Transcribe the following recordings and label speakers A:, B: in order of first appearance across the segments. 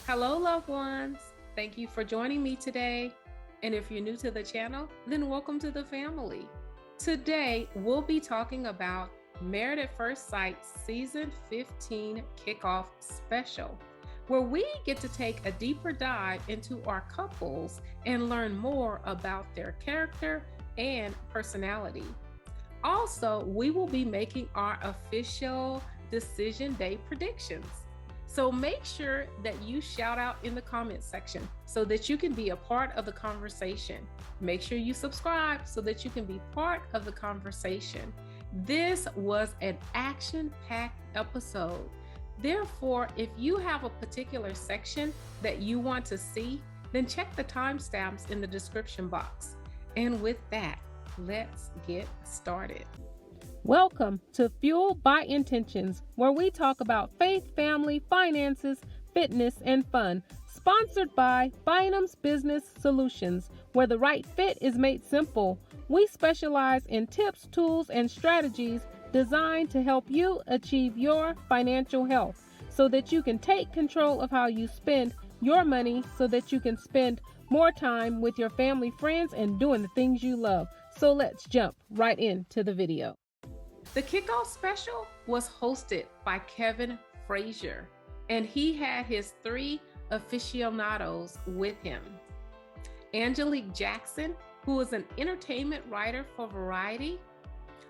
A: Hello, loved ones. Thank you for joining me today. And if you're new to the channel, then welcome to the family. Today, we'll be talking about Married at First Sight Season 15 Kickoff Special, where we get to take a deeper dive into our couples and learn more about their character and personality. Also, we will be making our official decision day predictions. So make sure that you shout out in the comment section so that you can be a part of the conversation. Make sure you subscribe so that you can be part of the conversation. This was an action-packed episode. Therefore, if you have a particular section that you want to see, then check the timestamps in the description box. And with that, let's get started. Welcome to Fueled by Intentions, where we talk about faith, family, finances, fitness, and fun. Sponsored by Bynum's Business Solutions, where the right fit is made simple. We specialize in tips, tools, and strategies designed to help you achieve your financial health so that you can take control of how you spend your money so that you can spend more time with your family, friends, and doing the things you love. So let's jump right into the video. The kickoff special was hosted by Kevin Fraizier, and he had his 3 aficionados with him. Angelique Jackson, who is an entertainment writer for Variety,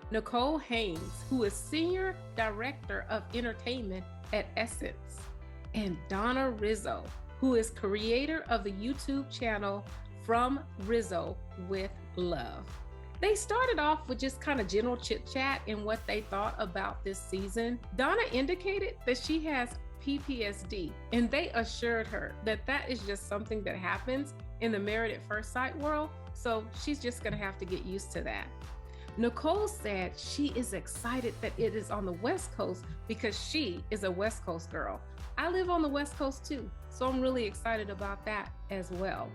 A: Nichole Haynes, who is Senior Director of Entertainment at Essence, and Donna Rizzo, who is creator of the YouTube channel From Rizzo with Love. They started off with just kind of general chit chat and what they thought about this season. Donna indicated that she has PTSD, and they assured her that that is just something that happens in the Married at First Sight world, so she's just gonna have to get used to that. Nichole said she is excited that it is on the West Coast because she is a West Coast girl. I live on the West Coast too, so I'm really excited about that as well.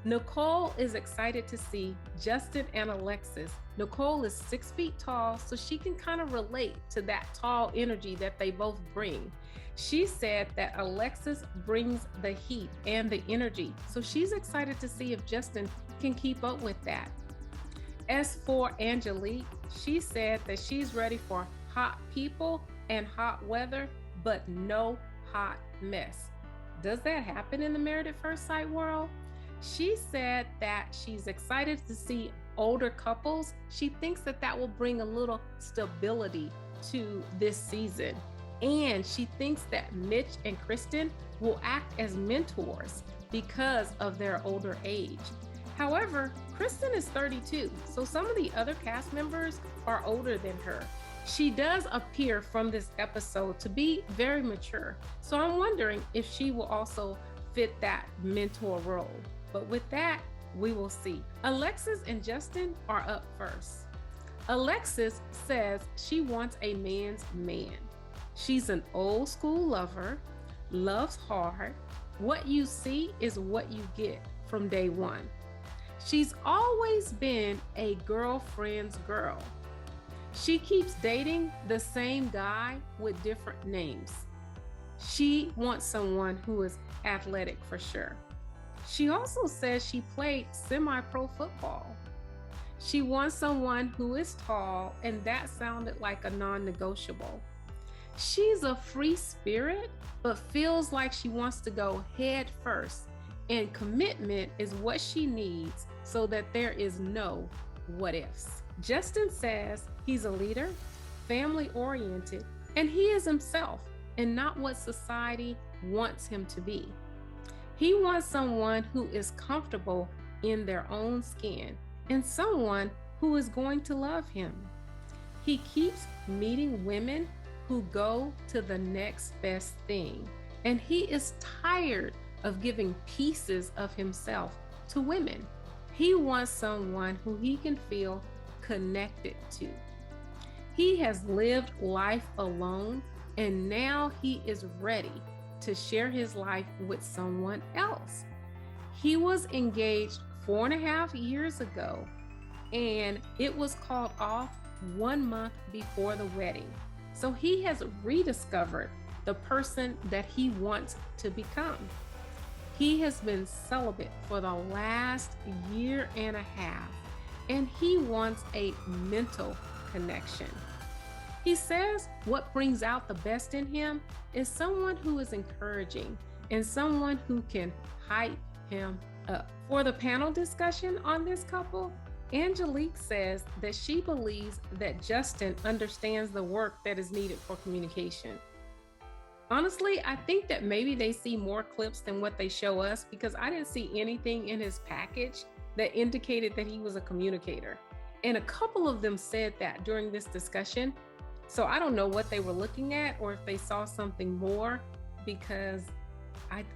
A: Nichole is excited to see Justin and Alexis. Nichole is 6 feet tall, so she can kind of relate to that tall energy that they both bring. She said that Alexis brings the heat and the energy, so she's excited to see if Justin can keep up with that. As for Angelique, she said that she's ready for hot people and hot weather, but no hot mess. Does that happen in the Married at First Sight world? She said that she's excited to see older couples. She thinks that that will bring a little stability to this season. And she thinks that Mitch and Krysten will act as mentors because of their older age. However, Krysten is 32, so some of the other cast members are older than her. She does appear from this episode to be very mature, so I'm wondering if she will also fit that mentor role. But with that, we will see. Alexis and Justin are up first. Alexis says she wants a man's man. She's an old school lover, loves hard. What you see is what you get from day one. She's always been a girlfriend's girl. She keeps dating the same guy with different names. She wants someone who is athletic for sure. She also says she played semi-pro football. She wants someone who is tall, and that sounded like a non-negotiable. She's a free spirit, but feels like she wants to go head first, and commitment is what she needs so that there is no what ifs. Justin says he's a leader, family-oriented, and he is himself and not what society wants him to be. He wants someone who is comfortable in their own skin and someone who is going to love him. He keeps meeting women who go to the next best thing, and he is tired of giving pieces of himself to women. He wants someone who he can feel connected to. He has lived life alone, and now he is ready to share his life with someone else. He was engaged 4.5 years ago, and it was called off 1 month before the wedding. So he has rediscovered the person that he wants to become. He has been celibate for the last year and a half, and he wants a mental connection. He says what brings out the best in him is someone who is encouraging and someone who can hype him up. For the panel discussion on this couple, Angelique says that she believes that Justin understands the work that is needed for communication. Honestly, I think that maybe they see more clips than what they show us, because I didn't see anything in his package that indicated that he was a communicator. And a couple of them said that during this discussion. So I don't know what they were looking at or if they saw something more, because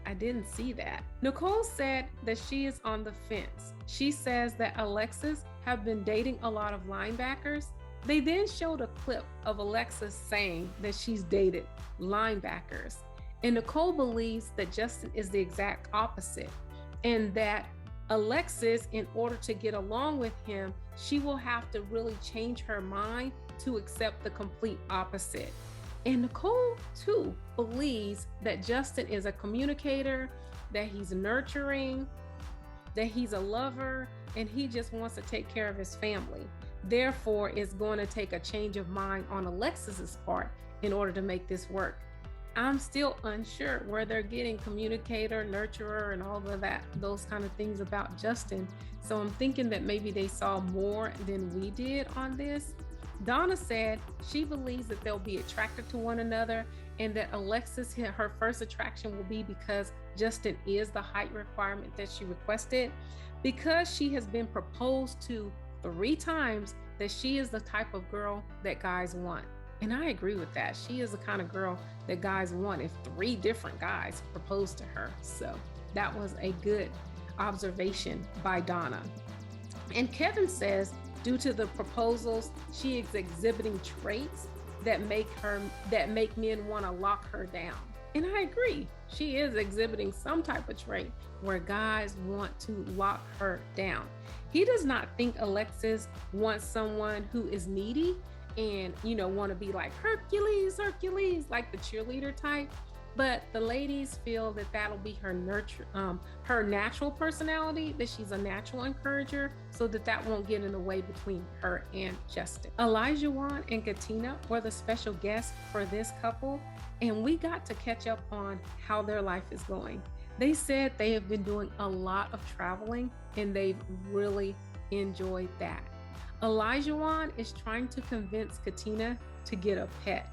A: I didn't see that. Nichole said that she is on the fence. She says that Alexis have been dating a lot of linebackers. They then showed a clip of Alexis saying that she's dated linebackers. And Nichole believes that Justin is the exact opposite, and that Alexis, in order to get along with him, she will have to really change her mind to accept the complete opposite. And Nichole, too, believes that Justin is a communicator, that he's nurturing, that he's a lover, and he just wants to take care of his family. Therefore, it's going to take a change of mind on Alexis's part in order to make this work. I'm still unsure where they're getting communicator, nurturer, and all of that, those kind of things about Justin. So I'm thinking that maybe they saw more than we did on this. Donna said she believes that they'll be attracted to one another, and that Alexis, her first attraction will be because Justin is the height requirement that she requested, because she has been proposed to 3 times, that she is the type of girl that guys want. And I agree with that. She is the kind of girl that guys want if 3 different guys propose to her. So that was a good observation by Donna. And Kevin says, due to the proposals, she is exhibiting traits that make men want to lock her down. And I agree. She is exhibiting some type of trait where guys want to lock her down. He does not think Alexis wants someone who is needy and, want to be like Hercules, like the cheerleader type. But the ladies feel that that'll be her her natural personality, that she's a natural encourager, so that won't get in the way between her and Justin. OLAJAWON and KATINA were the special guests for this couple, and we got to catch up on how their life is going. They said they have been doing a lot of traveling, and they've really enjoyed that. OLAJAWON is trying to convince KATINA to get a pet.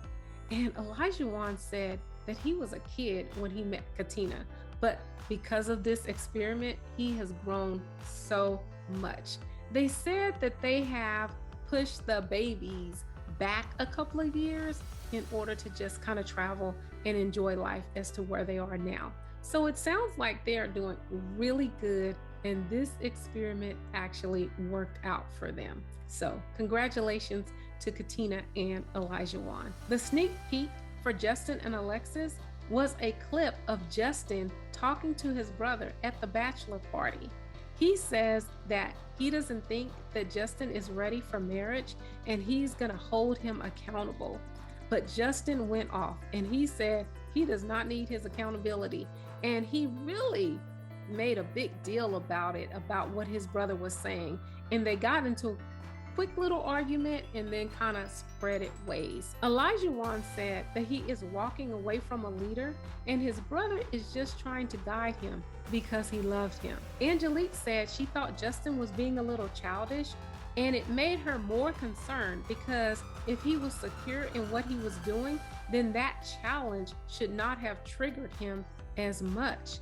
A: And OLAJAWON said that he was a kid when he met KATINA, but because of this experiment, he has grown so much. They said that they have pushed the babies back a couple of years in order to just kind of travel and enjoy life as to where they are now. So it sounds like they are doing really good, and this experiment actually worked out for them. So congratulations to KATINA and OLAJAWON. The sneak peek for Justin and Alexis was a clip of Justin talking to his brother at the bachelor party. He says that he doesn't think that Justin is ready for marriage, and he's gonna hold him accountable. But Justin went off and he said he does not need his accountability. And he really made a big deal about it, about what his brother was saying. And they got into a quick little argument and then kind of spread it ways. OLAJAWON said that he is walking away from a leader, and his brother is just trying to guide him because he loves him. Angelique said she thought Justin was being a little childish, and it made her more concerned because if he was secure in what he was doing, then that challenge should not have triggered him as much.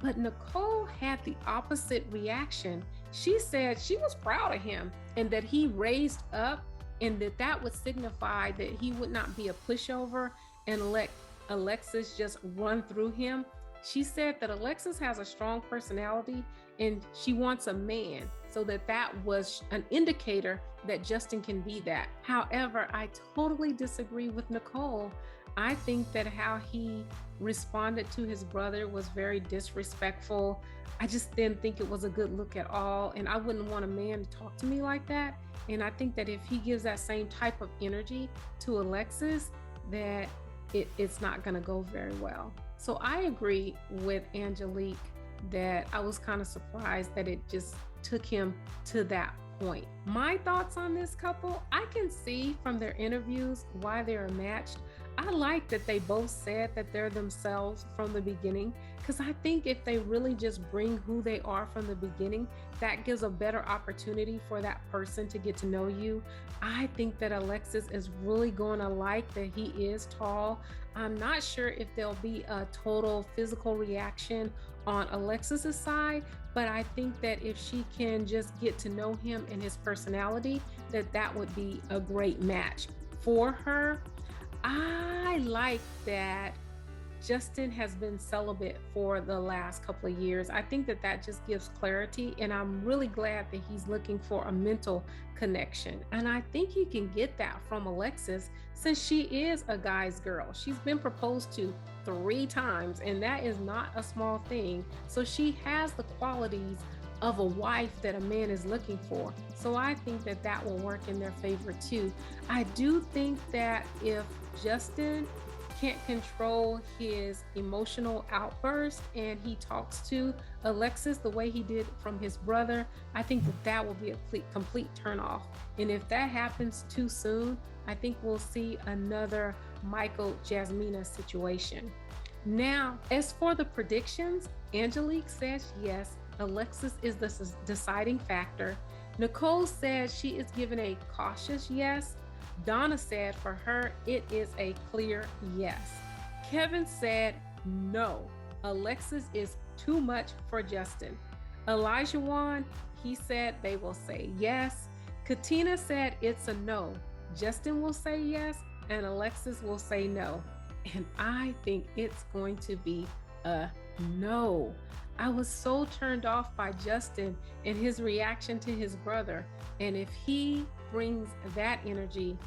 A: But Nichole had the opposite reaction. She said she was proud of him and that he raised up, and that would signify that he would not be a pushover and let Alexis just run through him. She said that Alexis has a strong personality and she wants a man, so that was an indicator that Justin can be that. However, I totally disagree with Nichole. I think that how he responded to his brother was very disrespectful. I just didn't think it was a good look at all. And I wouldn't want a man to talk to me like that. And I think that if he gives that same type of energy to Alexis, that it's not going to go very well. So I agree with Angelique that I was kind of surprised that it just took him to that point. My thoughts on this couple, I can see from their interviews why they're matched. I like that they both said that they're themselves from the beginning, because I think if they really just bring who they are from the beginning, that gives a better opportunity for that person to get to know you. I think that Alexis is really going to like that he is tall. I'm not sure if there'll be a total physical reaction on Alexis's side, but I think that if she can just get to know him and his personality, that would be a great match for her. I like that Justin has been celibate for the last couple of years. I think that just gives clarity, and I'm really glad that he's looking for a mental connection. And I think he can get that from Alexis, since she is a guy's girl. She's been proposed to 3 times, and that is not a small thing. So she has the qualities of a wife that a man is looking for. So I think that will work in their favor too. I do think that if Justin can't control his emotional outburst and he talks to Alexis the way he did from his brother, I think that will be a complete turnoff. And if that happens too soon, I think we'll see another Michael Jasmina situation. Now, as for the predictions, Angelique says yes, Alexis is the deciding factor. Nichole said she is given a cautious yes. Donna said for her, it is a clear yes. Kevin said no, Alexis is too much for Justin. OLAJAWON, he said they will say yes. KATINA said it's a no. Justin will say yes, and Alexis will say no. And I think it's going to be a no. I was so turned off by Justin and his reaction to his brother. And if he brings that energy,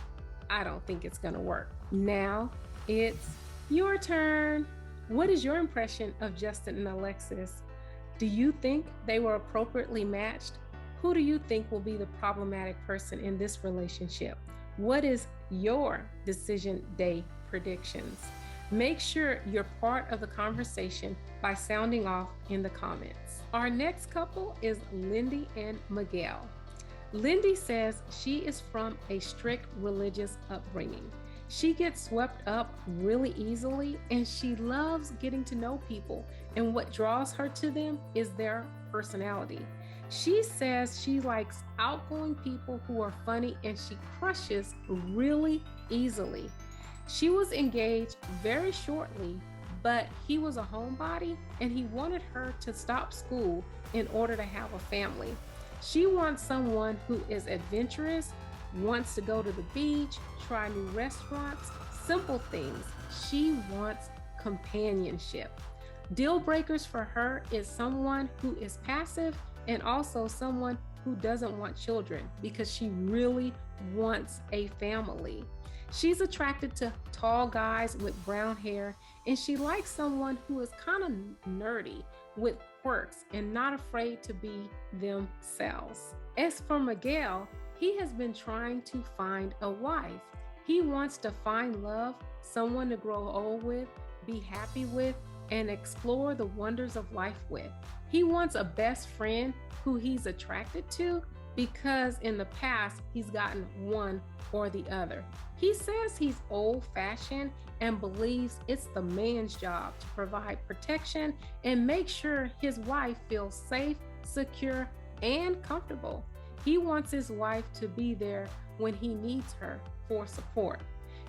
A: I don't think it's going to work. Now it's your turn. What is your impression of Justin and Alexis? Do you think they were appropriately matched? Who do you think will be the problematic person in this relationship? What is your decision day predictions? Make sure you're part of the conversation by sounding off in the comments. Our next couple is Lindy and Miguel. Lindy says she is from a strict religious upbringing. She gets swept up really easily, and she loves getting to know people, and what draws her to them is their personality. She says she likes outgoing people who are funny, and she crushes really easily. She was engaged very shortly, but he was a homebody and he wanted her to stop school in order to have a family. She wants someone who is adventurous, wants to go to the beach, try new restaurants, simple things. She wants companionship. Deal breakers for her is someone who is passive and also someone who doesn't want children, because she really wants a family. She's attracted to tall guys with brown hair, and she likes someone who is kind of nerdy with quirks and not afraid to be themselves. As for Miguel, he has been trying to find a wife. He wants to find love, someone to grow old with, be happy with, and explore the wonders of life with. He wants a best friend who he's attracted to, because in the past he's gotten one or the other. He says he's old-fashioned and believes it's the man's job to provide protection and make sure his wife feels safe, secure, and comfortable. He wants his wife to be there when he needs her for support.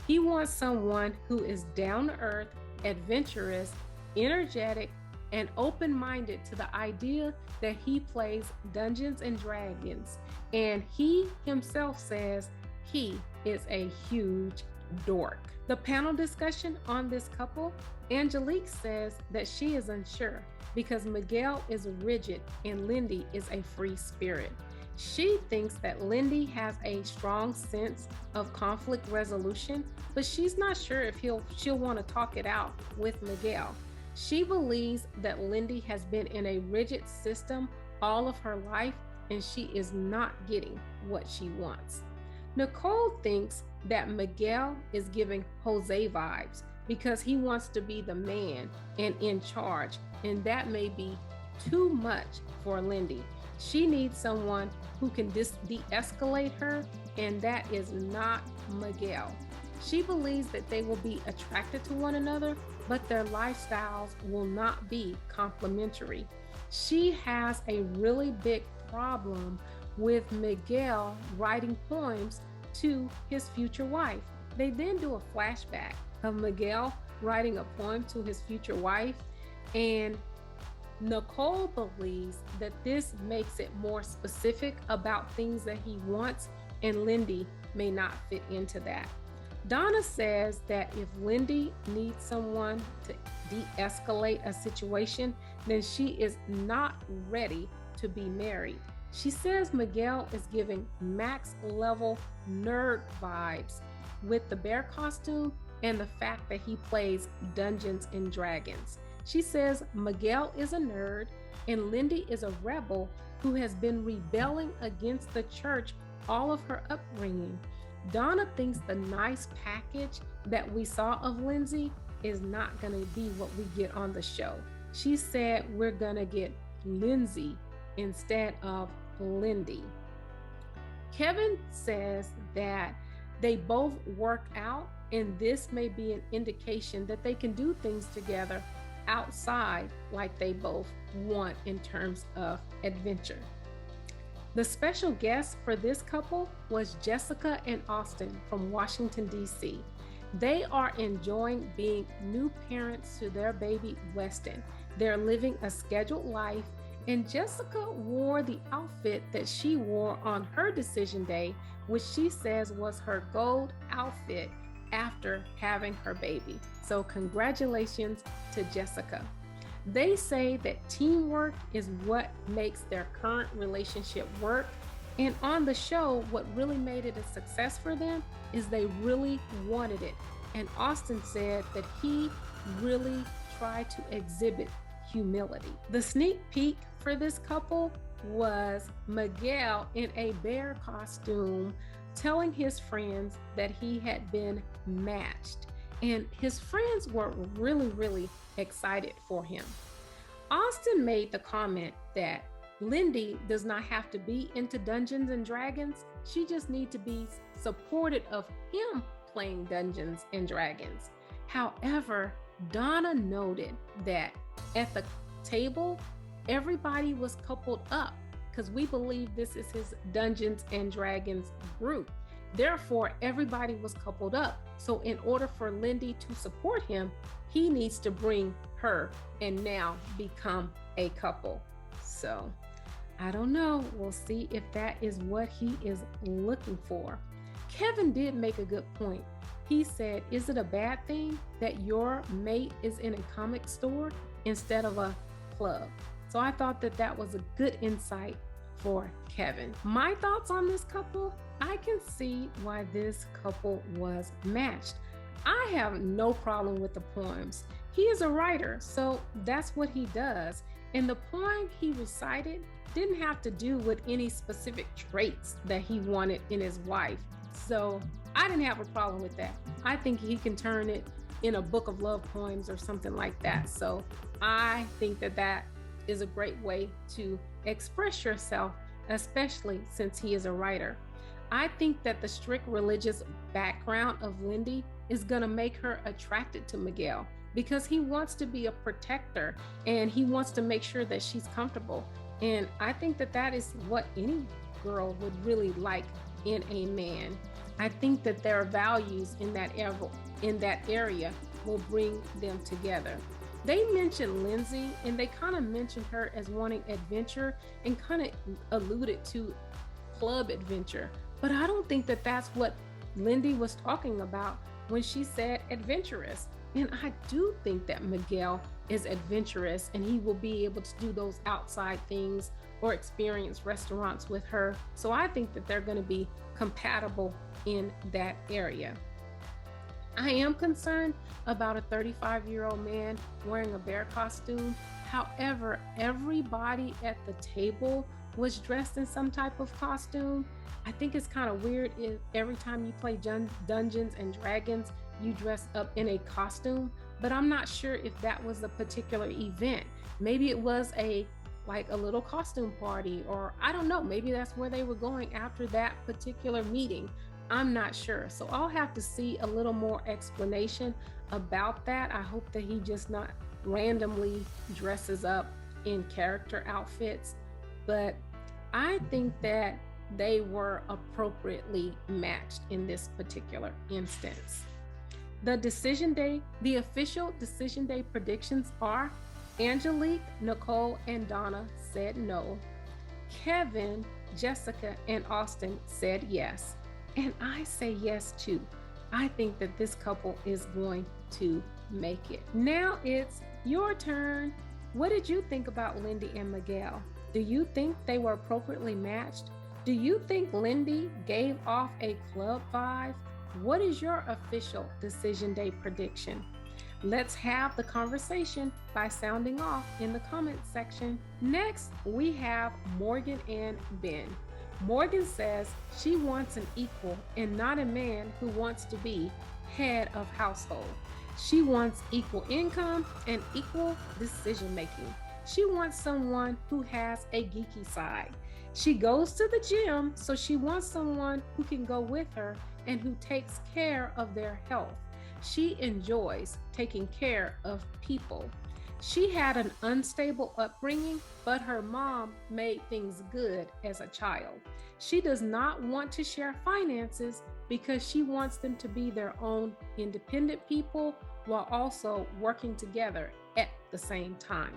A: He wants someone who is down to earth, adventurous, energetic, and open-minded to the idea that he plays Dungeons and Dragons. And he himself says he is a huge dork. The panel discussion on this couple, Angelique says that she is unsure because Miguel is rigid and Lindy is a free spirit. She thinks that Lindy has a strong sense of conflict resolution, but she's not sure if she'll want to talk it out with Miguel. She believes that Lindy has been in a rigid system all of her life, and she is not getting what she wants. Nichole thinks that Miguel is giving Jose vibes. because he wants to be the man and in charge. And that may be too much for Lindy. She needs someone who can de-escalate her, and that is not Miguel. She believes that they will be attracted to one another, but their lifestyles will not be complementary. She has a really big problem with Miguel writing poems to his future wife. They then do a flashback of Miguel writing a poem to his future wife, and Nichole believes that this makes it more specific about things that he wants, and Lindy may not fit into that. Donna says that if Lindy needs someone to de-escalate a situation, then she is not ready to be married. She says Miguel is giving max level nerd vibes with the bear costume and the fact that he plays Dungeons and Dragons. She says Miguel is a nerd and Lindy is a rebel who has been rebelling against the church all of her upbringing. Donna thinks the nice package that we saw of Lindsay is not going to be what we get on the show. She said we're going to get Lindsay instead of Lindy. Kevin says that they both work out, and this may be an indication that they can do things together outside like they both want in terms of adventure. The special guest for this couple was Jessica and Austin from Washington, D.C. They are enjoying being new parents to their baby, Weston. They're living a scheduled life, and Jessica wore the outfit that she wore on her decision day, which she says was her gold outfit after having her baby. So congratulations to Jessica. They say that teamwork is what makes their current relationship work. And on the show, what really made it a success for them is they really wanted it. And Austin said that he really tried to exhibit humility. The sneak peek for this couple was Miguel in a bear costume telling his friends that he had been matched. And his friends were really excited for him. Austin made the comment that Lindy does not have to be into Dungeons and Dragons. She just needs to be supportive of him playing Dungeons and Dragons. However, Donna noted that at the table, everybody was coupled up because we believe this is his Dungeons and Dragons group. Therefore, everybody was coupled up. So in order for Lindy to support him, he needs to bring her and now become a couple. So I don't know. We'll see if that is what he is looking for. Kevin did make a good point. He said, is it a bad thing that your mate is in a comic store instead of a club? So I thought that that was a good insight for Kevin. My thoughts on this couple, I can see why this couple was matched. I have no problem with the poems. He is a writer, so that's what he does. And the poem he recited didn't have to do with any specific traits that he wanted in his wife. So I didn't have a problem with that. I think he can turn it in a book of love poems or something like that. So I think that that is a great way to express yourself, especially since he is a writer. I think that the strict religious background of Lindy is going to make her attracted to Miguel because he wants to be a protector and he wants to make sure that she's comfortable. And I think that that is what any girl would really like in a man. I think that their values in that area will bring them together. They mentioned Lindsay and they kind of mentioned her as wanting adventure and kind of alluded to club adventure. But I don't think that that's what Lindy was talking about when she said adventurous. And I do think that Miguel is adventurous and he will be able to do those outside things or experience restaurants with her. So I think that they're going to be compatible in that area. I am concerned about a 35-year-old man wearing a bear costume. However, everybody at the table was dressed in some type of costume. I think it's kind of weird if every time you play Dungeons and Dragons, you dress up in a costume, but I'm not sure if that was a particular event. Maybe it was like a little costume party, or I don't know, maybe that's where they were going after that particular meeting. I'm not sure. So I'll have to see a little more explanation about that. I hope that he just not randomly dresses up in character outfits, but I think that they were appropriately matched in this particular instance. The official decision day predictions are Angelique, Nichole, and Donna said no. Kevin, Jessica, and Austin said yes. And I say yes too. I think that this couple is going to make it. Now it's your turn. What did you think about Lindy and Miguel? Do you think they were appropriately matched? Do you think Lindy gave off a club vibe? What is your official decision day prediction? Let's have the conversation by sounding off in the comments section. Next, we have Morgan and Binh. Morgan says she wants an equal and not a man who wants to be head of household. She wants equal income and equal decision making. She wants someone who has a geeky side. She goes to the gym, so she wants someone who can go with her and who takes care of their health. She enjoys taking care of people. She had an unstable upbringing, but her mom made things good as a child. She does not want to share finances because she wants them to be their own independent people while also working together at the same time.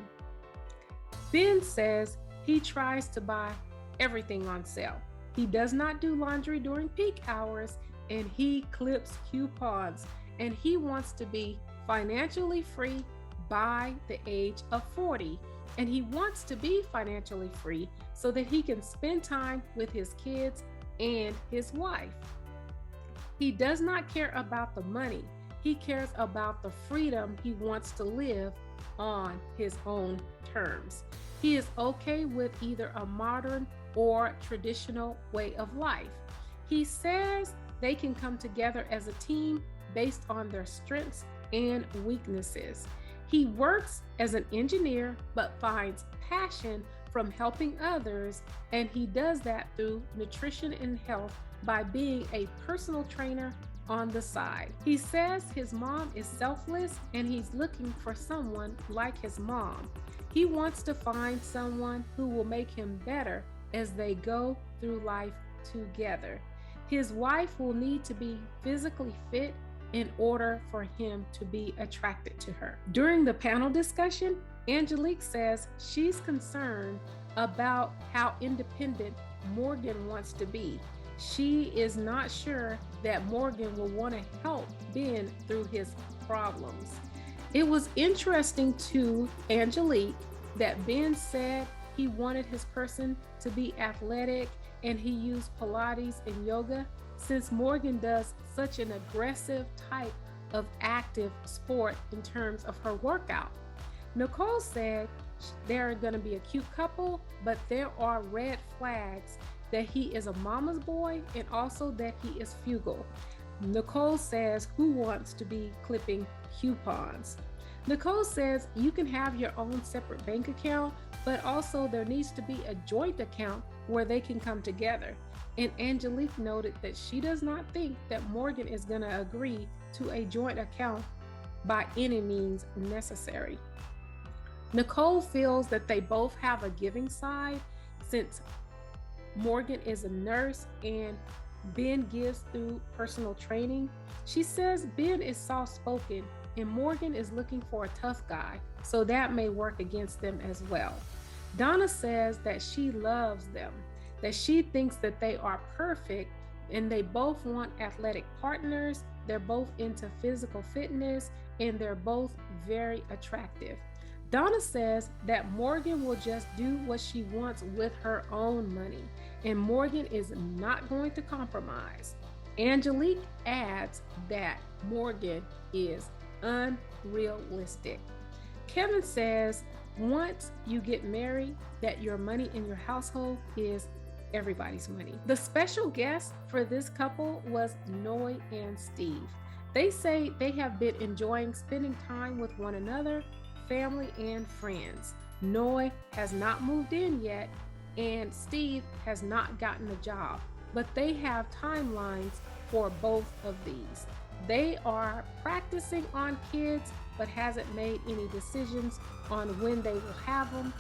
A: Binh says he tries to buy everything on sale. He does not do laundry during peak hours, and he clips coupons, and he wants to be financially free by the age of 40. And he wants to be financially free so that he can spend time with his kids and his wife. He does not care about the money. He cares about the freedom he wants to live on his own terms. He is okay with either a modern or traditional way of life. He says they can come together as a team based on their strengths and weaknesses. He works as an engineer but finds passion from helping others, and he does that through nutrition and health by being a personal trainer on the side. He says his mom is selfless and he's looking for someone like his mom. He wants to find someone who will make him better as they go through life together. His wife will need to be physically fit in order for him to be attracted to her. During the panel discussion, Angelique says she's concerned about how independent Morgan wants to be. She is not sure that Morgan will want to help Binh through his problems. It was interesting to Angelique that Binh said he wanted his person to be athletic and he used Pilates and yoga, since Morgan does such an aggressive type of active sport in terms of her workout. Nichole said they're going to be a cute couple, but there are red flags that he is a mama's boy and also that he is frugal. Nichole says who wants to be clipping coupons. Nichole says you can have your own separate bank account, but also there needs to be a joint account where they can come together. And Angelique noted that she does not think that Morgan is going to agree to a joint account by any means necessary. Nichole feels that they both have a giving side, since Morgan is a nurse and Binh gives through personal training. She says Binh is soft-spoken and Morgan is looking for a tough guy, so that may work against them as well. Donna says that she loves them, that she thinks that they are perfect and they both want athletic partners. They're both into physical fitness and they're both very attractive. Donna says that Morgan will just do what she wants with her own money, and Morgan is not going to compromise. Angelique adds that Morgan is unrealistic. Kevin says once you get married, that your money in your household is everybody's money. The special guest for this couple was Noi and Steve. They say they have been enjoying spending time with one another, family, and friends. Noi has not moved in yet, and Steve has not gotten a job, but they have timelines for both of these. They are practicing on kids, but hasn't made any decisions on when they will have them.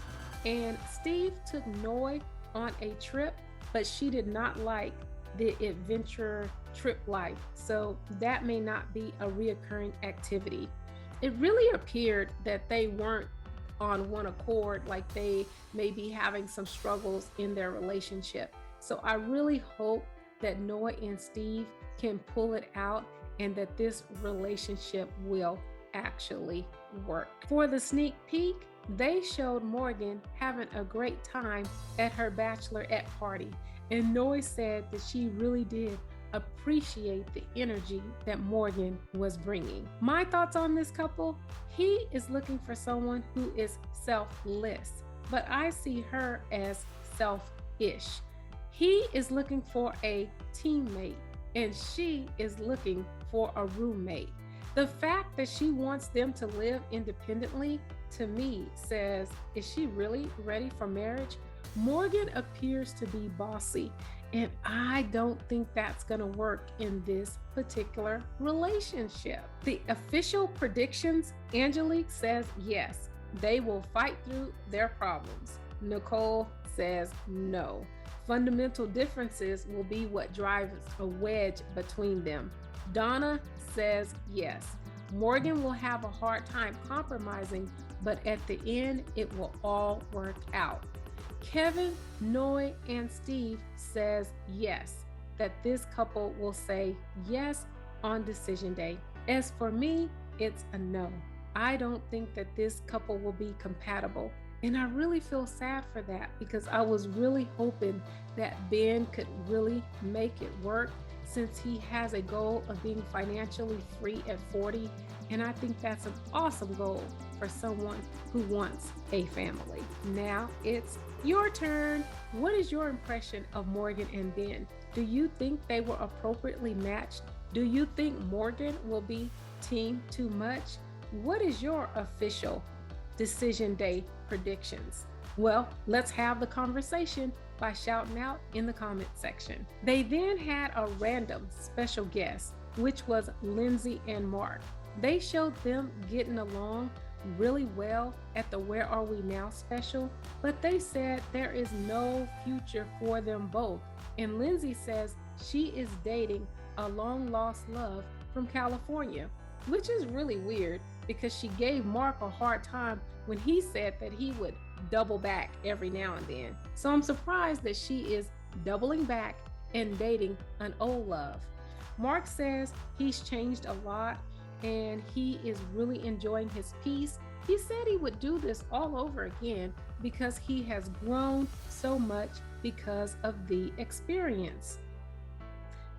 A: And Steve took Noi on a trip, but she did not like the adventure trip life, so that may not be a reoccurring activity. It really appeared that they weren't on one accord, like they may be having some struggles in their relationship. So I really hope that Noi and Steve can pull it out and that this relationship will actually work. For the sneak peek, they showed Morgan having a great time at her bachelorette party, and Noi said that she really did appreciate the energy that Morgan was bringing. My thoughts on this couple: he is looking for someone who is selfless, but I see her as selfish. He is looking for a teammate, and she is looking for a roommate. The fact that she wants them to live independently, to me, says, is she really ready for marriage? Morgan appears to be bossy, and I don't think that's going to work in this particular relationship. The official predictions: Angelique says yes, they will fight through their problems. Nichole says no. Fundamental differences will be what drives a wedge between them. Donna says yes. Morgan will have a hard time compromising, but at the end, it will all work out. Kevin, Noi, and Steve says yes, that this couple will say yes on decision day. As for me, it's a no. I don't think that this couple will be compatible. And I really feel sad for that, because I was really hoping that Binh could really make it work, since he has a goal of being financially free at 40. And I think that's an awesome goal for someone who wants a family. Now it's your turn. What is your impression of Morgan and Binh? Do you think they were appropriately matched? Do you think Morgan will be team too much? What is your official decision day predictions? Well, let's have the conversation by shouting out in the comment section. They then had a random special guest, which was Lindsay and Mark. They showed them getting along really well at the Where Are We Now special, but they said there is no future for them both. And Lindsay says she is dating a long lost love from California, which is really weird, because she gave Mark a hard time when he said that he would double back every now and then. So I'm surprised that she is doubling back and dating an old love. Mark says he's changed a lot and he is really enjoying his peace. He said he would do this all over again because he has grown so much because of the experience.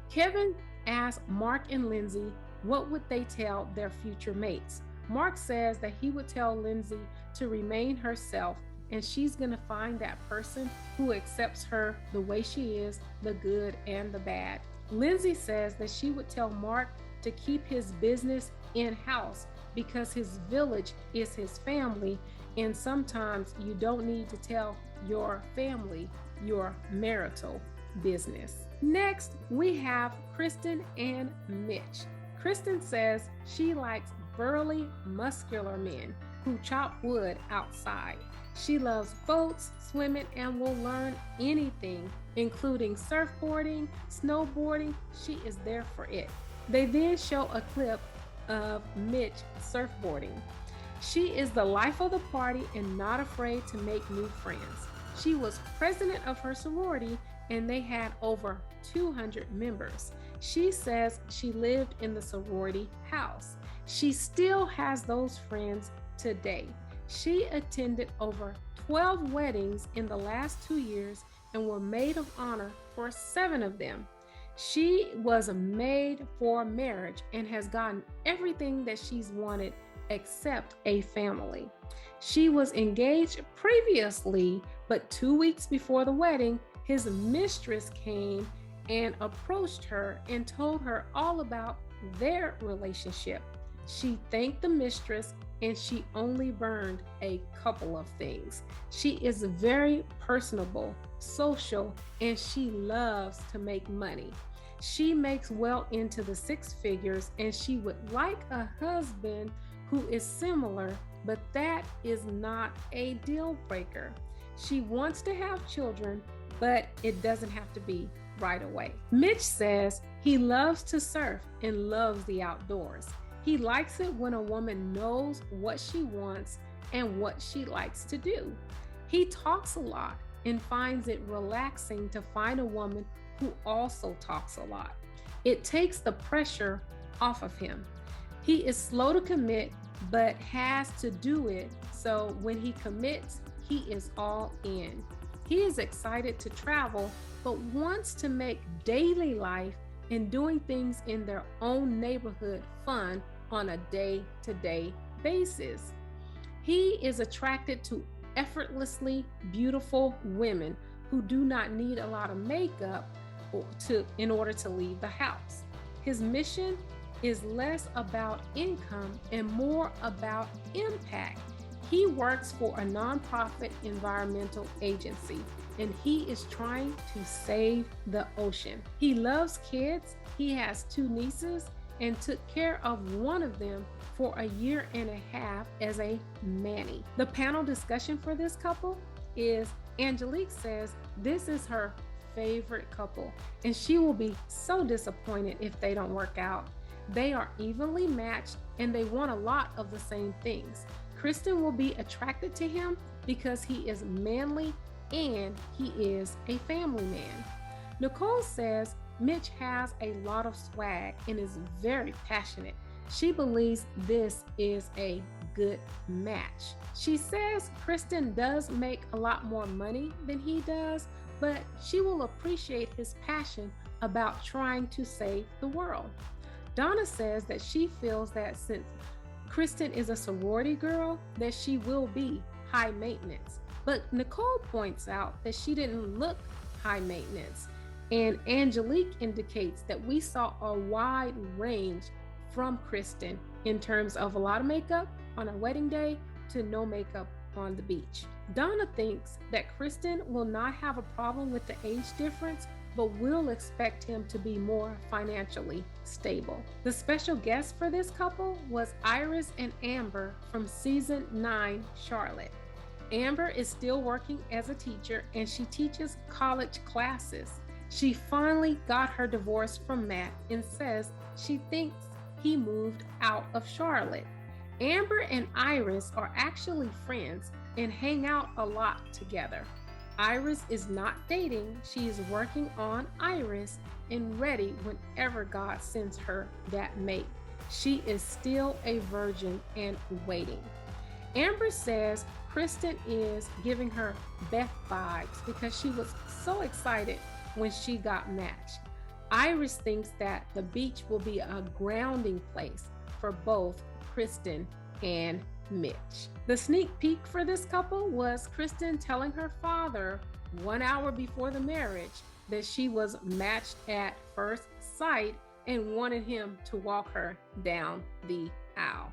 A: Kevin asked Mark and Lindsay what would they tell their future mates. Mark says that he would tell Lindsay to remain herself, and she's going to find that person who accepts her the way she is, the good and the bad. Lindsay says that she would tell Mark to keep his business in-house because his village is his family, and sometimes you don't need to tell your family your marital business. Next, we have Krysten and Mitch. Krysten says she likes burly, muscular men who chop wood outside. She loves boats, swimming, and will learn anything, including surfboarding, snowboarding. She is there for it. They then show a clip of Mitch surfboarding. She is the life of the party and not afraid to make new friends. She was president of her sorority and they had over 200 members. She says she lived in the sorority house. She still has those friends today. She attended over 12 weddings in the last 2 years and were maid of honor for 7 of them. She was made for marriage and has gotten everything that she's wanted except a family. She was engaged previously, but 2 weeks before the wedding, his mistress came and approached her and told her all about their relationship. She thanked the mistress and she only burned a couple of things. She is very personable, social, and she loves to make money. She makes well into the six figures and she would like a husband who is similar, but that is not a deal breaker. She wants to have children, but it doesn't have to be right away. Mitch says he loves to surf and loves the outdoors. He likes it when a woman knows what she wants and what she likes to do. He talks a lot and finds it relaxing to find a woman who also talks a lot. It takes the pressure off of him. He is slow to commit, but has to do it. So when he commits, he is all in. He is excited to travel, but wants to make daily life and doing things in their own neighborhood fun on a day-to-day basis. He is attracted to effortlessly beautiful women who do not need a lot of makeup in order to leave the house. His mission is less about income and more about impact. He works for a nonprofit environmental agency and he is trying to save the ocean. He loves kids. He has 2 nieces and took care of one of them for a year and a half as a nanny. The panel discussion for this couple is Angelique says this is her favorite couple and she will be so disappointed if they don't work out. They are evenly matched and they want a lot of the same things. Krysten will be attracted to him because he is manly and he is a family man. Nichole says Mitch has a lot of swag and is very passionate. She believes this is a good match. She says Krysten does make a lot more money than he does, but she will appreciate his passion about trying to save the world. Donna says that she feels that since Krysten is a sorority girl, that she will be high maintenance. But Nichole points out that she didn't look high maintenance. And Angelique indicates that we saw a wide range from Krysten in terms of a lot of makeup on her wedding day to no makeup on the beach. Donna thinks that Krysten will not have a problem with the age difference, but will expect him to be more financially stable. The special guest for this couple was Iris and Amber from season 9, Charlotte. Amber is still working as a teacher and she teaches college classes. She finally got her divorce from Matt and says she thinks he moved out of Charlotte. Amber and Iris are actually friends and hang out a lot together. Iris is not dating, she is working on Iris and ready whenever God sends her that mate. She is still a virgin and waiting. Amber says Krysten is giving her Beth vibes because she was so excited when she got matched. Iris thinks that the beach will be a grounding place for both Krysten and Mitch. The sneak peek for this couple was Krysten telling her father 1 hour before the marriage that she was matched at first sight and wanted him to walk her down the aisle.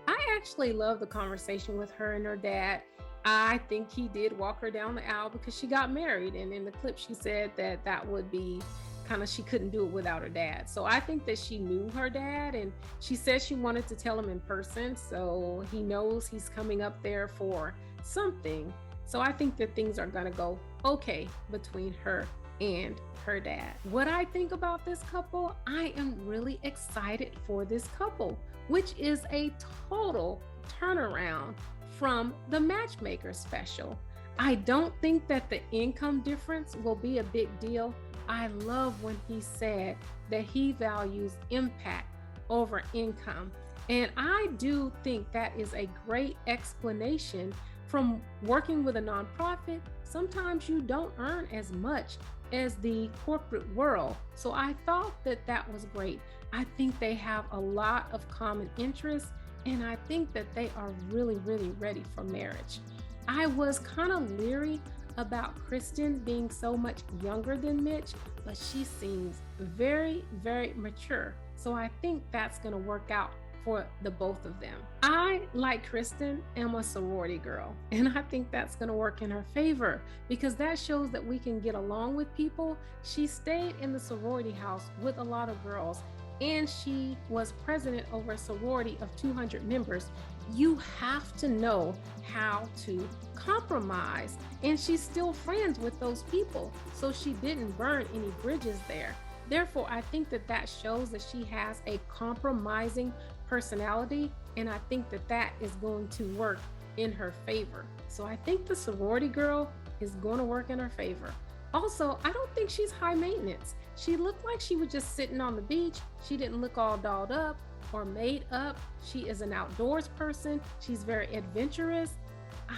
A: I actually love the conversation with her and her dad. I think he did walk her down the aisle because she got married, and in the clip she said that that would be kind of, she couldn't do it without her dad. So I think that she knew her dad and she said she wanted to tell him in person, so he knows he's coming up there for something. So I think that things are gonna go okay between her and her dad. What I think about this couple, I am really excited for this couple, which is a total turnaround from the Matchmaker special. I don't think that the income difference will be a big deal. I love when he said that he values impact over income. And I do think that is a great explanation. From working with a nonprofit, sometimes you don't earn as much as the corporate world. So I thought that that was great. I think they have a lot of common interests, and I think that they are really, really ready for marriage. I was kind of leery about Krysten being so much younger than Mitch, but she seems very, very mature So I think that's going to work out for the both of them. I, like Krysten, am a sorority girl, and I think that's going to work in her favor because that shows that we can get along with people. She stayed in the sorority house with a lot of girls, and she was president over a sorority of 200 members. You have to know how to compromise, and she's still friends with those people, so she didn't burn any bridges there. Therefore, I think that shows that she has a compromising personality, and I think that is going to work in her favor. So I think the sorority girl is going to work in her favor. Also, I don't think she's high maintenance. She looked like she was just sitting on the beach. She didn't look all dolled up or made up. She is an outdoors person. She's very adventurous.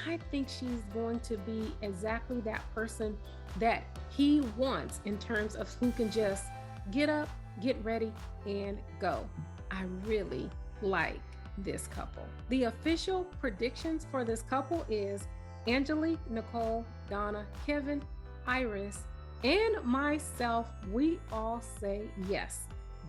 A: I think she's going to be exactly that person that he wants in terms of who can just get up, get ready, and go. I really like this couple. The official predictions for this couple is Angelique, Nichole, Donna, Kevin, Iris, and myself. We all say yes,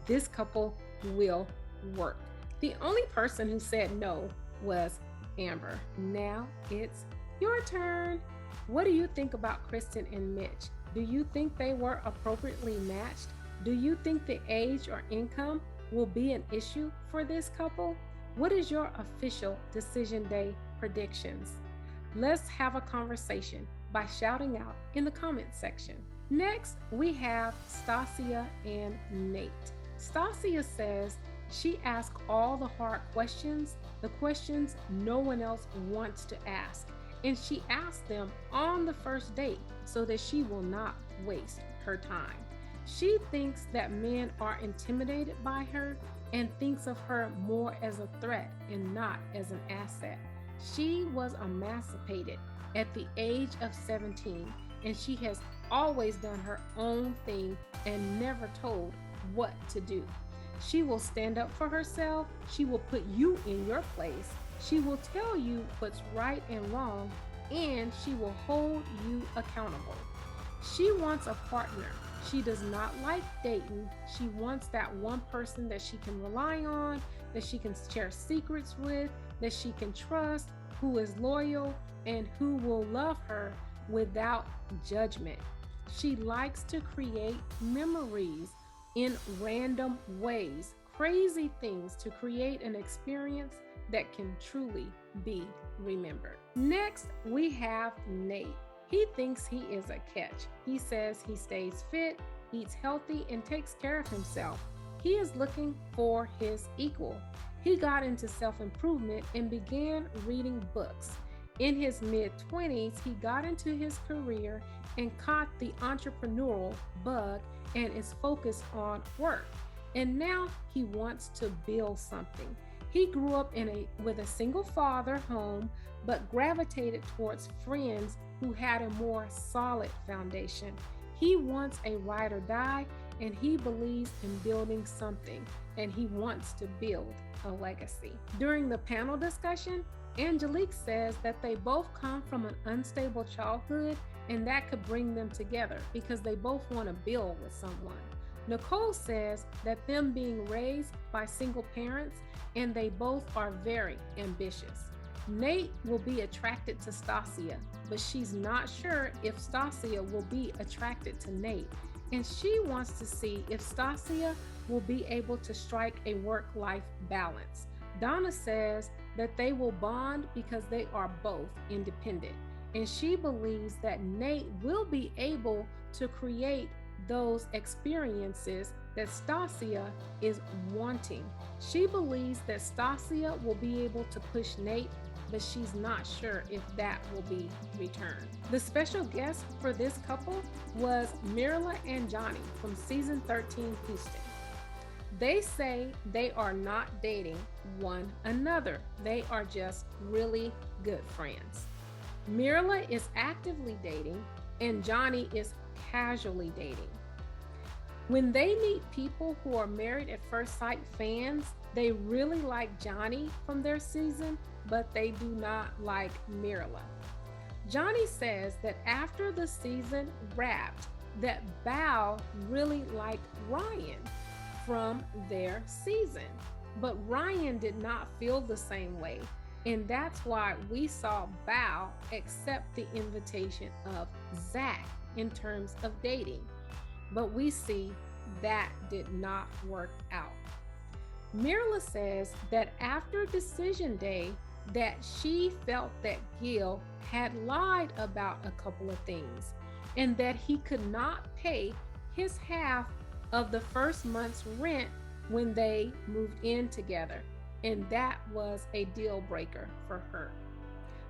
A: this couple will work. The only person who said no was Amber. Now it's your turn. What do you think about Krysten and Mitch? Do you think they were appropriately matched? Do you think the age or income will be an issue for this couple? What is your official decision day predictions? Let's have a conversation by shouting out in the comments section. Next, we have Stacia and Nate. Stacia says she asked all the hard questions, the questions no one else wants to ask, and she asked them on the first date so that she will not waste her time. She thinks that men are intimidated by her and thinks of her more as a threat and not as an asset. She was emancipated at the age of 17, and she has always done her own thing and never told what to do. She will stand up for herself. She will put you in your place. She will tell you what's right and wrong, and she will hold you accountable. She wants a partner. She does not like dating. She wants that one person that she can rely on, that she can share secrets with, that she can trust, who is loyal, and who will love her without judgment. She likes to create memories in random ways, crazy things to create an experience that can truly be remembered. Next, we have Nate. He thinks he is a catch. He says he stays fit, eats healthy, and takes care of himself. He is looking for his equal. He got into self-improvement and began reading books. In his mid-20s, he got into his career and caught the entrepreneurial bug and is focused on work. And now he wants to build something. He grew up with a single father home, but gravitated towards friends who had a more solid foundation. He wants a ride or die, and he believes in building something, and he wants to build a legacy. During the panel discussion, Angelique says that they both come from an unstable childhood, and that could bring them together because they both want to build with someone. Nichole says that them being raised by single parents, and they both are very ambitious. Nate will be attracted to Stacia, but she's not sure if Stacia will be attracted to Nate, and she wants to see if Stacia will be able to strike a work-life balance. Donna says that they will bond because they are both independent, and she believes that Nate will be able to create those experiences that Stacia is wanting. She believes that Stacia will be able to push Nate, but she's not sure if that will be returned. The special guest for this couple was Mirla and Johnny from season 13 Houston. They say they are not dating one another. They are just really good friends. Mirla is actively dating and Johnny is casually dating. When they meet people who are Married at First Sight fans, they really like Johnny from their season, but they do not like Mirla. Johnny says that after the season wrapped, that Bao really liked Ryan. from their season. But Ryan did not feel the same way. And that's why we saw Bao accept the invitation of Zach in terms of dating. But we see that did not work out. Mirla says that after decision day, that she felt that Gil had lied about a couple of things and that he could not pay his half of the first month's rent when they moved in together, and that was a deal breaker for her.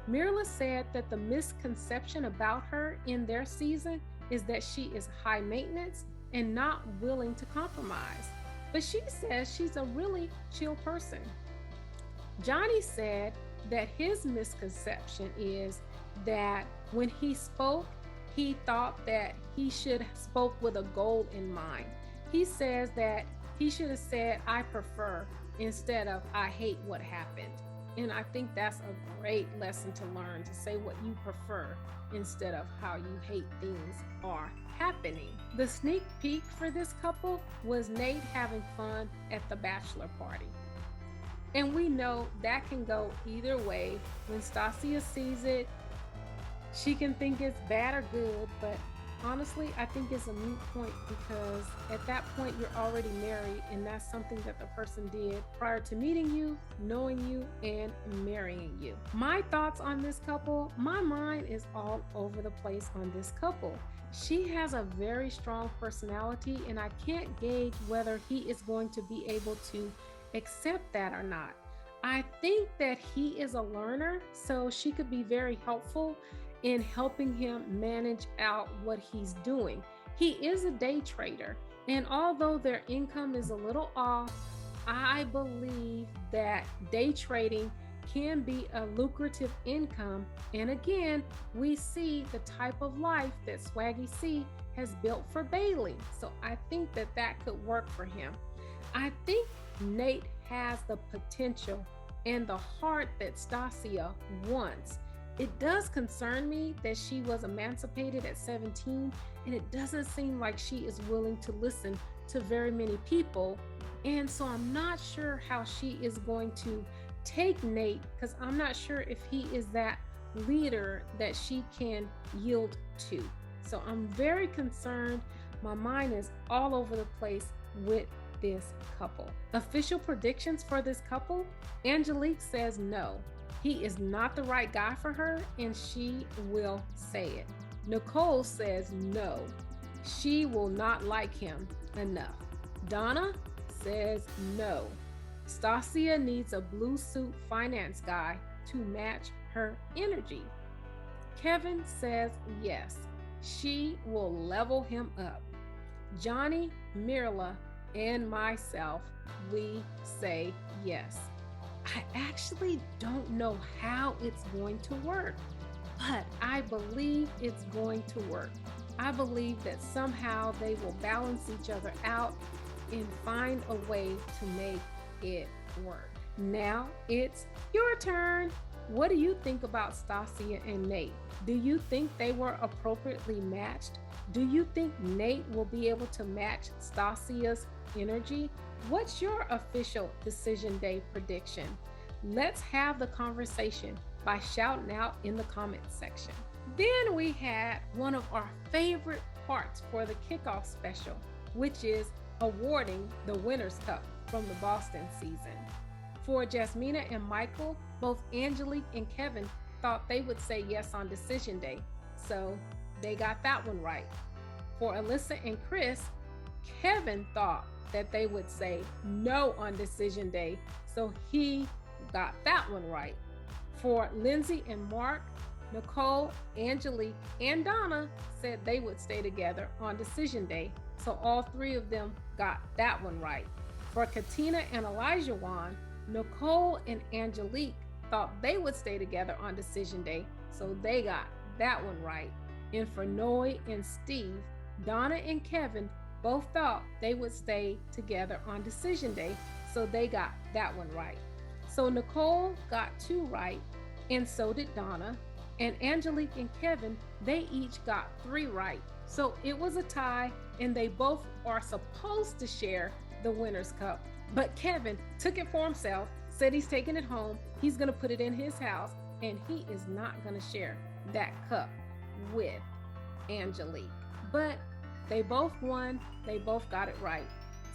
A: Mirla said that the misconception about her in their season is that she is high maintenance and not willing to compromise, but she says she's a really chill person. Johnny said that his misconception is that when he spoke, he thought that he should have spoke with a goal in mind. He says that he should have said, I prefer, instead of I hate what happened. And I think that's a great lesson to learn, to say what you prefer instead of how you hate things are happening. The sneak peek for this couple was Nate having fun at the bachelor party. And we know that can go either way. When Stacia sees it, she can think it's bad or good, but honestly, I think it's a moot point because at that point you're already married, and that's something that the person did prior to meeting you, knowing you, and marrying you. My thoughts on this couple, my mind is all over the place on this couple. She has a very strong personality, and I can't gauge whether he is going to be able to accept that or not. I think that he is a learner, so she could be very helpful in helping him manage out what he's doing. He is a day trader, and although their income is a little off, I believe that day trading can be a lucrative income. And again, we see the type of life that Swaggy C has built for Bailey. So I think that that could work for him. I think Nate has the potential and the heart that Stacia wants. It does concern me that she was emancipated at 17, and it doesn't seem like she is willing to listen to very many people. And so I'm not sure how she is going to take Nate, because I'm not sure if he is that leader that she can yield to. So I'm very concerned. My mind is all over the place with this couple. Official predictions for this couple: Angelique says no. He is not the right guy for her, and she will say it. Nichole says no. She will not like him enough. Donna says no. Stacia needs a blue suit finance guy to match her energy. Kevin says yes. She will level him up. Johnny, Mirla, and myself, we say yes. I actually don't know how it's going to work, but I believe it's going to work. I believe that somehow they will balance each other out and find a way to make it work. Now it's your turn. What do you think about Stacia and Nate? Do you think they were appropriately matched? Do you think Nate will be able to match Stacia's energy? What's your official decision day prediction? Let's have the conversation by shouting out in the comments section. Then we had one of our favorite parts for the kickoff special, which is awarding the Winners' Cup from the Boston season. For Jasmina and Michael, both Angelique and Kevin thought they would say yes on decision day, so they got that one right. For Alyssa and Chris, Kevin thought that they would say no on decision day, so he got that one right. For Lindsay and Mark, Nichole, Angelique, and Donna said they would stay together on decision day, so all three of them got that one right. For KATINA and OLAJAWON, Nichole and Angelique thought they would stay together on decision day, so they got that one right. And for Noe and Steve, Donna and Kevin both thought they would stay together on decision day, so they got that one right. So Nichole got 2 right, and so did Donna. And Angelique and Kevin, they each got 3 right. So it was a tie, and they both are supposed to share the winner's cup. But Kevin took it for himself, said he's taking it home, he's gonna put it in his house, and he is not gonna share that cup with Angelique. But they both won, they both got it right.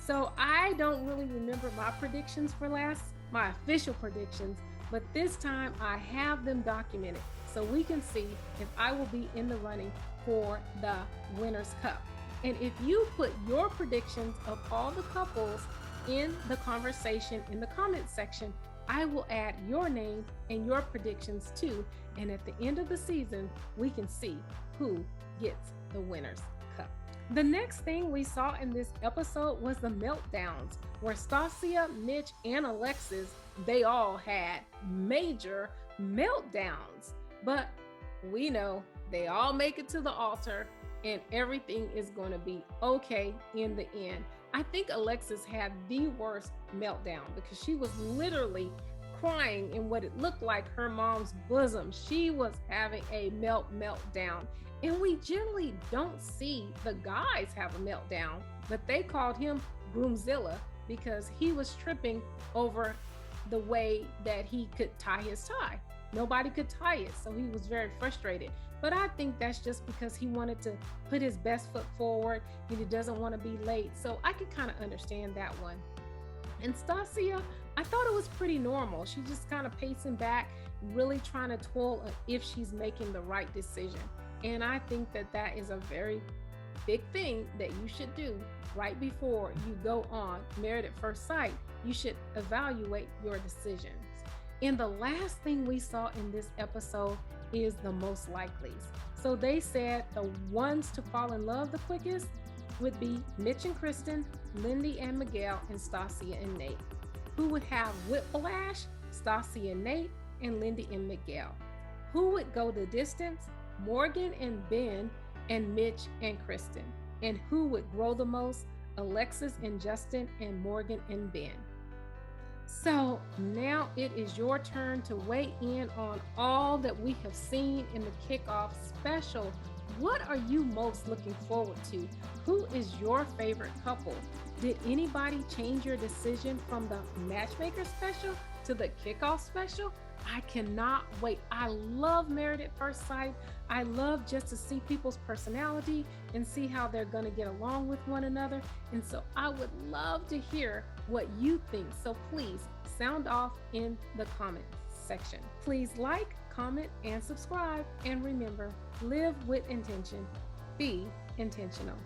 A: So I don't really remember my predictions for my official predictions, but this time I have them documented so we can see if I will be in the running for the winner's cup. And if you put your predictions of all the couples in the conversation in the comment section, I will add your name and your predictions too. And at the end of the season, we can see who gets the winner's cup. The next thing we saw in this episode was the meltdowns, where Stacia, Mitch, and Alexis, they all had major meltdowns. But we know they all make it to the altar and everything is going to be okay in the end. I think Alexis had the worst meltdown because she was literally crying in what it looked like her mom's bosom. She was having a meltdown. And we generally don't see the guys have a meltdown, but they called him Groomzilla because he was tripping over the way that he could tie his tie. Nobody could tie it, so he was very frustrated. But I think that's just because he wanted to put his best foot forward and he doesn't want to be late. So I could kind of understand that one. And Stacia, I thought it was pretty normal. She's just kind of pacing back, really trying to toil if she's making the right decision. And I think that that is a very big thing that you should do right before you go on Married at First Sight. You should evaluate your decisions. And the last thing we saw in this episode is the most likelies. So they said the ones to fall in love the quickest would be Mitch and Krysten, Lindy and Miguel, and Stacia and Nate. Who would have whiplash? Stacia and Nate, and Lindy and Miguel. Who would go the distance? Morgan and Binh, and Mitch and Krysten. And who would grow the most? Alexis and Justin, and Morgan and Binh. So now it is your turn to weigh in on all that we have seen in the kickoff special. What are you most looking forward to? Who is your favorite couple? Did anybody change your decision from the matchmaker special to the kickoff special? I cannot wait. I love Married at First Sight. I love just to see people's personality and see how they're going to get along with one another. And so I would love to hear what you think. So please sound off in the comment section. Please like, comment, and subscribe. And remember, live with intention. Be intentional.